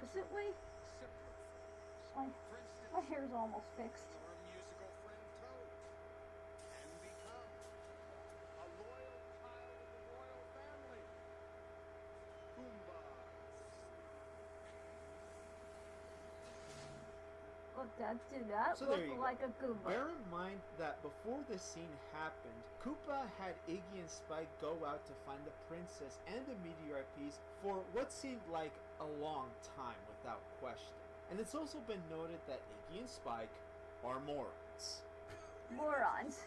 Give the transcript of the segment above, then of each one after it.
opposite way? My hair's almost fixed. Look, that did that So look there you like go. a Goomba. Bear in mind that before this scene happened, Koopa had Iggy and Spike go out to find the princess and the meteorite piece for what seemed like a long time without question. And it's also been noted that Iggy and Spike are morons. Morons.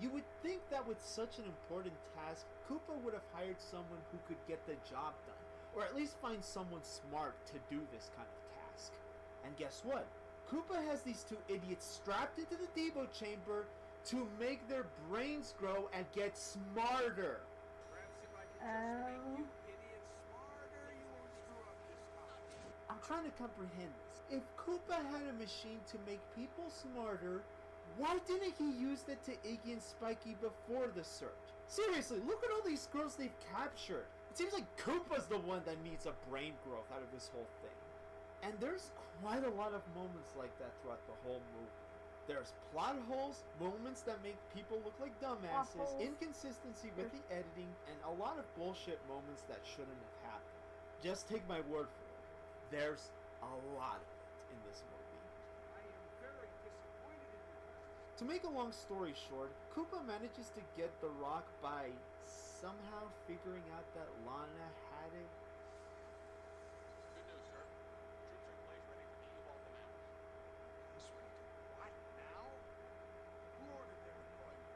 You would think that with such an important task, Koopa would have hired someone who could get the job done, or at least find someone smart to do this kind of task. And guess what? Koopa has these two idiots strapped into the Devo chamber to make their brains grow and get smarter. I'm trying to comprehend this. If Koopa had a machine to make people smarter, why didn't he use that to Iggy and Spikey before the search? Seriously, look at all these girls they've captured. It seems like Koopa's the one that needs a brain growth out of this whole thing. And there's quite a lot of moments like that throughout the whole movie. There's plot holes, moments that make people look like dumbasses, inconsistency with the editing, and a lot of bullshit moments that shouldn't have happened. Just take my word for it. There's a lot of it in this movie. To make a long story short, Koopa manages to get the rock by somehow figuring out that Lana had it. Good news, sir. Troops are in place ready for de-evolve the mountains. What now? Who ordered their deployment?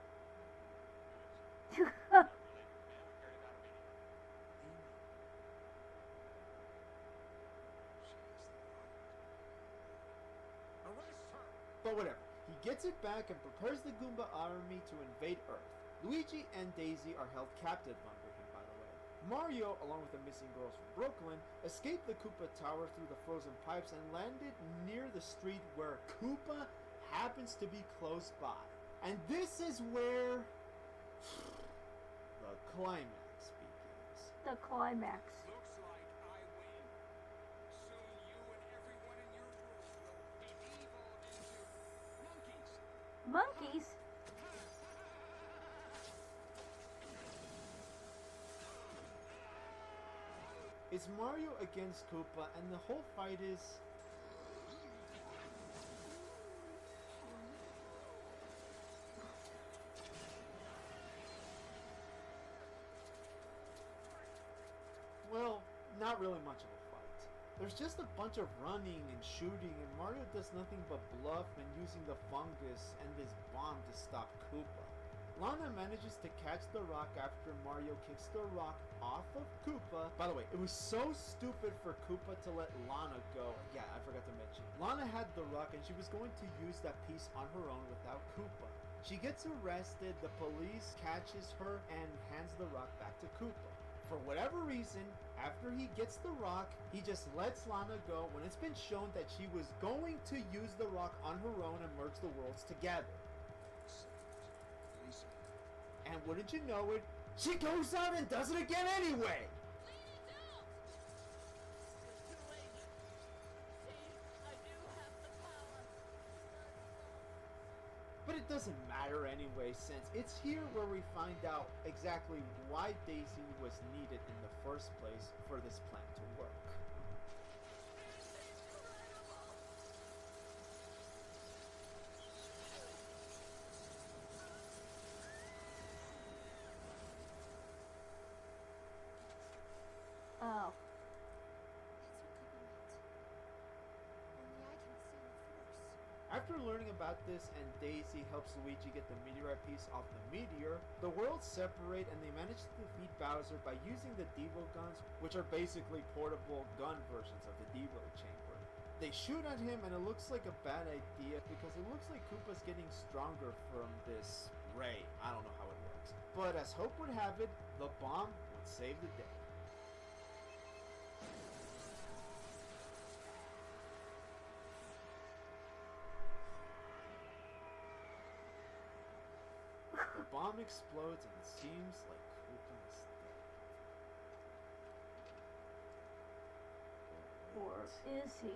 Not related, man. We carried it out immediately. Arrest her! But whatever. He gets it back and prepares the Goomba army to invade Earth. Luigi and Daisy are held captive under him, by the way. Mario, along with the missing girls from Brooklyn, escaped the Koopa Tower through the frozen pipes and landed near the street where Koopa happens to be close by. And this is where the climax begins. The climax. Looks like I win. Soon you and everyone in your world will be de-evolved into monkeys. Monkeys? It's Mario against Koopa, and the whole fight is... well, not really much of a fight. There's just a bunch of running and shooting, and Mario does nothing but bluff and using the fungus and this bomb to stop Koopa. Lana manages to catch the rock after Mario kicks the rock off of Koopa. By the way, it was so stupid for Koopa to let Lana go. Yeah, I forgot to mention. Lana had the rock and she was going to use that piece on her own without Koopa. She gets arrested, the police catches her and hands the rock back to Koopa. For whatever reason, after he gets the rock, he just lets Lana go when it's been shown that she was going to use the rock on her own and merge the worlds together. And wouldn't you know it, she goes out and does it again anyway! But it doesn't matter anyway, since it's here where we find out exactly why Daisy was needed in the first place for this plan to work. Oh. After learning about this and Daisy helps Luigi get the meteorite piece off the meteor, the worlds separate and they manage to defeat Bowser by using the Devo guns, which are basically portable gun versions of the Devo chamber. They shoot at him and it looks like a bad idea because it looks like Koopa's getting stronger from this ray. I don't know how it works. But as hope would have it, the bomb would save the day. The bomb explodes and it seems like Koopa is dead. Or is he?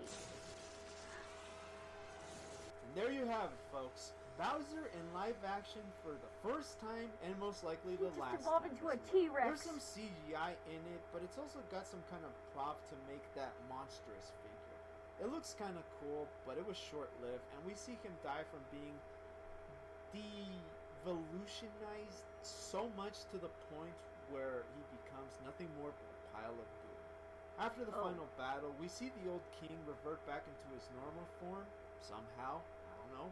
And there you have it, folks. Bowser in live action for the first time and most likely the He last just evolved time. into a T-Rex. There's some CGI in it, but it's also got some kind of prop to make that monstrous figure. It looks kind of cool, but it was short-lived, and we see him die from being devolutionized so much to the point where he becomes nothing more but a pile of goo. After the final battle, we see the old king revert back into his normal form, somehow, I don't know.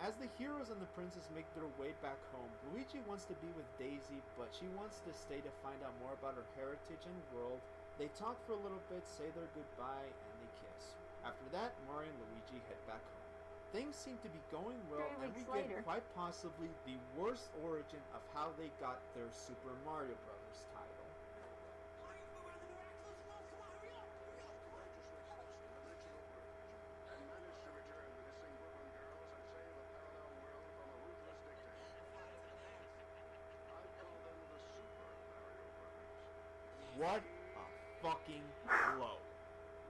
As the heroes and the princess make their way back home, Luigi wants to be with Daisy, but she wants to stay to find out more about her heritage and world. They talk for a little bit, say their goodbye, and they kiss. After that, Mario and Luigi head back home. Things seem to be going well, and we get quite possibly the worst origin of how they got their Super Mario Bros. Title. What a fucking blow.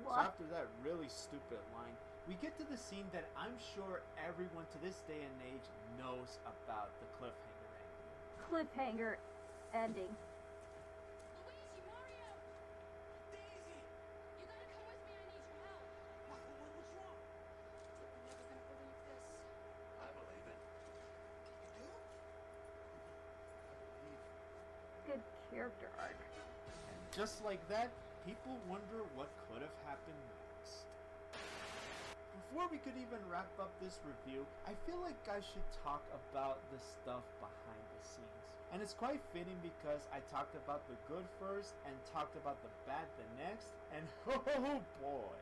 So What? after that really stupid line, we get to the scene that I'm sure everyone to this day and age knows about, the cliffhanger ending. Cliffhanger ending. Luigi, Mario! Daisy! You gotta come with me, I need your help. What's wrong? You're never gonna believe this. I believe it. You do? Good character arc. And just like that, people wonder what could have happened next. Before we could even wrap up this review, I feel like I should talk about the stuff behind the scenes. And it's quite fitting because I talked about the good first and talked about the bad the next, and oh boy,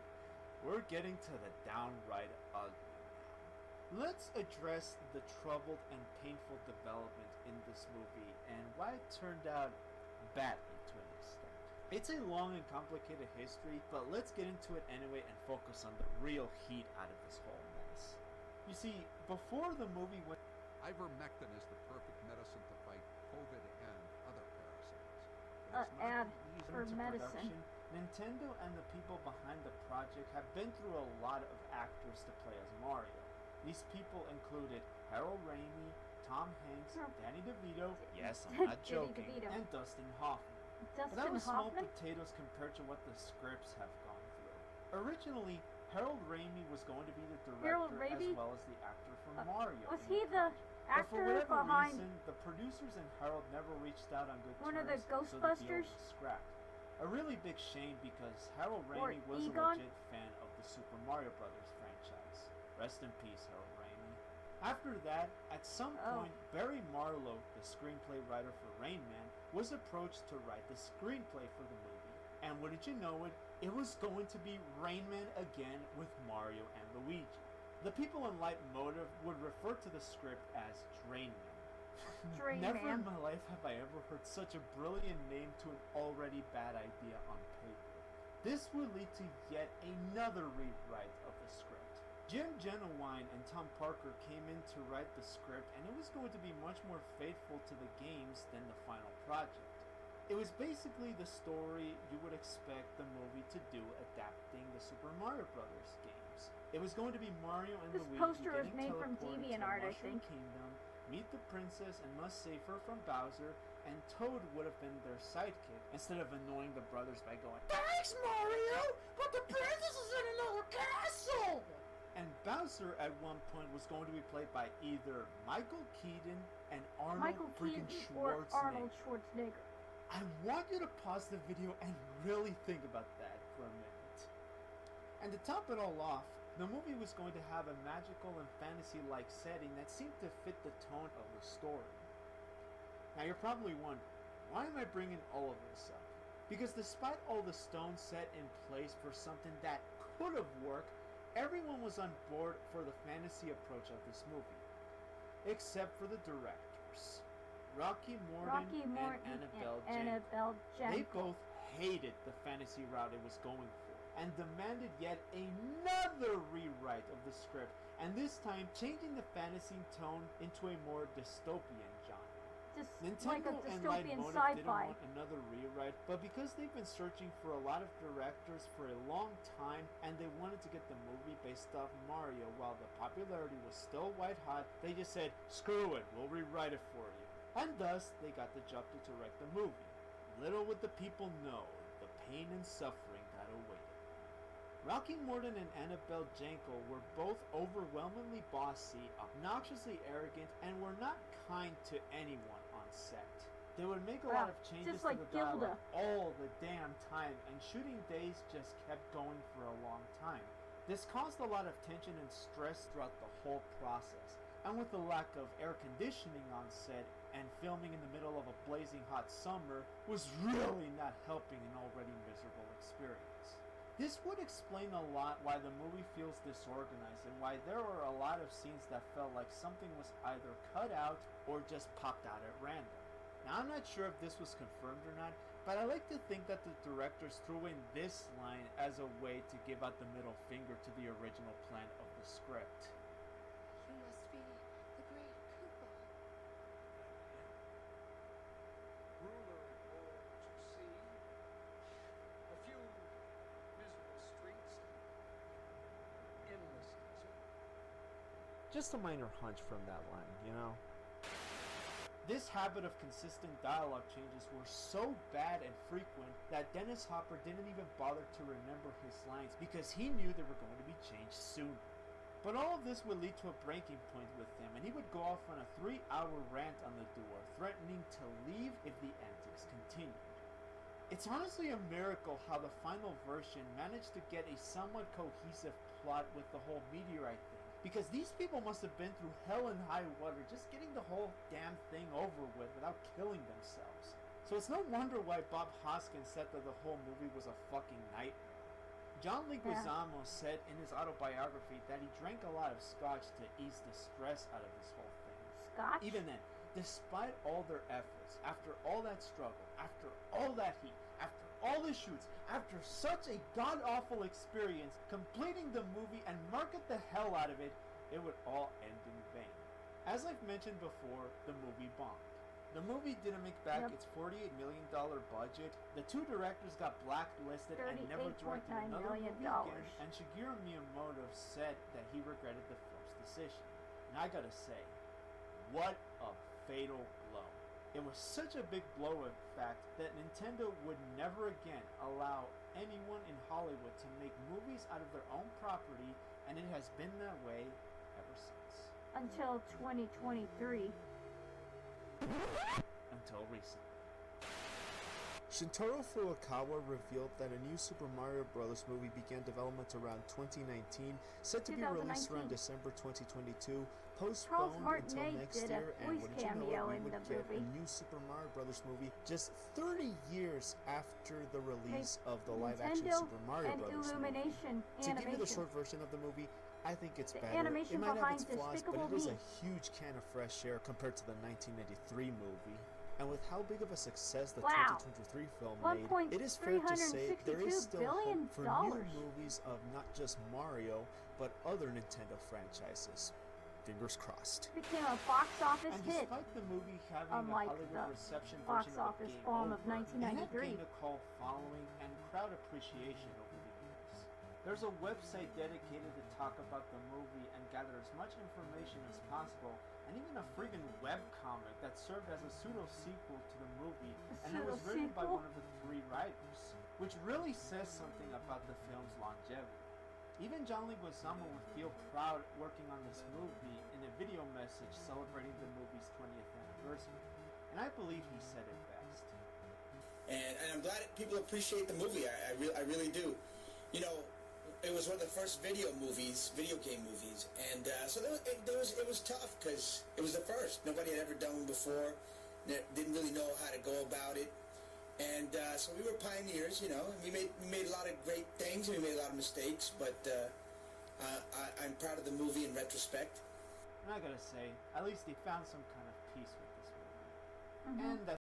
we're getting to the downright ugly now. Let's address the troubled and painful development in this movie and why it turned out badly to an extent. It's a long and complicated history, but let's get into it anyway and focus on the real heat out of this whole mess. You see, before the movie went Ivermectin is the perfect medicine to fight COVID and other parasites. But it's not Ad easy for into medicine. production, Nintendo and the people behind the project have been through a lot of actors to play as Mario. These people included Harold Ramis, Tom Hanks, Danny DeVito, yes, I'm not Danny joking, DeVito. and Dustin Hoffman. But that Dustin was small Hoffman? potatoes compared to what the scripts have gone through. Originally, Harold Ramis was going to be the Harold director as Ramis? well as the actor for Mario. Was in he the project. But for actor whatever behind reason, the producers and Harold never reached out on good one of terms, the so the deal Ghostbusters? was scrapped. A really big shame because Harold Or Ramis was Egon? a legit fan of the Super Mario Brothers franchise. Rest in peace, Harold Ramis. After that, at some point, Barry Marlowe, the screenplay writer for Rain Man, was approached to write the screenplay for the movie. And wouldn't you know it was going to be Rain Man again with Mario and Luigi. The people in Light Motive would refer to the script as Drain Man. Drain Never in Man? my life have I ever heard such a brilliant name to an already bad idea on paper. This would lead to yet another rewrite of the script. Jim Genowine and Tom Parker came in to write the script, and it was going to be much more faithful to the games than the final project. It was basically the story you would expect the movie to do, adapting the Super Mario Brothers games. It was going to be Mario and This Luigi poster was getting made from teleported to DeviantArt, I Mushroom think. Kingdom, meet the princess, and must save her from Bowser, and Toad would have been their sidekick, instead of annoying the brothers by going, "Thanks, Mario, but the princess is in another castle!" And Bowser at one point was going to be played by either Michael Keaton and Arnold Michael freaking Keaton or Schwarzenegger. Arnold Schwarzenegger. I want you to pause the video and really think about that for a minute. And to top it all off, the movie was going to have a magical and fantasy-like setting that seemed to fit the tone of the story. Now you're probably wondering, why am I bringing all of this up? Because despite all the stones set in place for something that could have worked, everyone was on board for the fantasy approach of this movie. Except for the directors. Rocky Morton Rocky and Morton Annabelle and Jankel. Annabelle They Jankel. both hated the fantasy route it was going for and demanded yet another rewrite of the script, and this time changing the fantasy tone into a more dystopian genre. Just Nintendo like a and dystopian Light Motive didn't sci-fi. want another rewrite, but because they've been searching for a lot of directors for a long time and they wanted to get the movie based off Mario while the popularity was still white hot, they just said, screw it, we'll rewrite it for you. And thus, they got the job to direct the movie. Little would the people know the pain and suffering that awaited. Rocky Morton and Annabelle Jankel were both overwhelmingly bossy, obnoxiously arrogant, and were not kind to anyone on set. They would make a lot of changes just like to the dialogue Gilda. all the damn time, and shooting days just kept going for a long time. This caused a lot of tension and stress throughout the whole process. And with the lack of air conditioning on set and filming in the middle of a blazing hot summer was really not helping an already miserable experience. This would explain a lot why the movie feels disorganized and why there were a lot of scenes that felt like something was either cut out or just popped out at random. Now, I'm not sure if this was confirmed or not, but I like to think that the directors threw in this line as a way to give out the middle finger to the original plan of the script. You must be the great Koopa. Ruler and all to see. A few miserable streets and endless desert. Just a minor hunch from that line, you know? This habit of consistent dialogue changes were so bad and frequent that Dennis Hopper didn't even bother to remember his lines because he knew they were going to be changed soon. But all of this would lead to a breaking point with him, and he would go off on a 3-hour rant on the duo, threatening to leave if the antics continued. It's honestly a miracle how the final version managed to get a somewhat cohesive plot with the whole meteorite thing, because these people must have been through hell and high water just getting the whole damn thing over with without killing themselves. So it's no wonder why Bob Hoskins said that the whole movie was a fucking nightmare. John Leguizamo said in his autobiography that he drank a lot of scotch to ease the stress out of this whole thing. Scotch? Even then, despite all their efforts, after all that struggle, after all that heat, after all the shoots, after such a god-awful experience, completing the movie and market the hell out of it, it would all end in vain. As I've mentioned before, the movie bombed. The movie didn't make back its $48 million budget. The two directors got blacklisted and never directed $38.9 another million. movie again, and Shigeru Miyamoto said that he regretted the film's decision. And I gotta say, what a fatal blow. It was such a big blow, in fact, that Nintendo would never again allow anyone in Hollywood to make movies out of their own property, and it has been that way ever since. Until 2023. Until recently. Shintaro Furukawa revealed that a new Super Mario Bros. Movie began development around 2019, set to be released around 2019. December 2022, postponed until Martinet next did a year, and voice wouldn't you know cameo it, we in would the get a movie. new Super Mario Bros. Movie just 30 years after the release of the live-action Nintendo Super Mario and Bros. movie. Illumination To give you the animation. short version of the movie, I think it's The better. animation It might have behind its flaws, but Despicable it is Me. a huge can of fresh air compared to the 1993 movie. And with how big of a success the Wow. 2023 film made, it is fair to say there is still $362 hope for billion. new movies of not just Mario, but other Nintendo franchises. Fingers crossed. Became a box office And hit. despite the movie having Unlike a Hollywood the reception box version of office Game bomb Over, of 1993. it had gained a cult following and crowd appreciation over the years. There's a website dedicated to talk about the movie and gather as much information as possible, and even a friggin' webcomic that served as a pseudo-sequel to the movie, and it was written by pseudo-sequel? one of the 3 writers, which really says something about the film's longevity. Even John Leguizamo would feel proud working on this movie in a video message celebrating the movie's 20th anniversary, and I believe he said it best. And I'm glad people appreciate the movie. I really do. You know, it was one of the first video game movies, and so it was tough because it was the first. Nobody had ever done one before. Didn't really know how to go about it, and so we were pioneers. You know, and we made a lot of great things, and we made a lot of mistakes, but I'm proud of the movie in retrospect. And I gotta say, at least he found some kind of peace with this movie. and that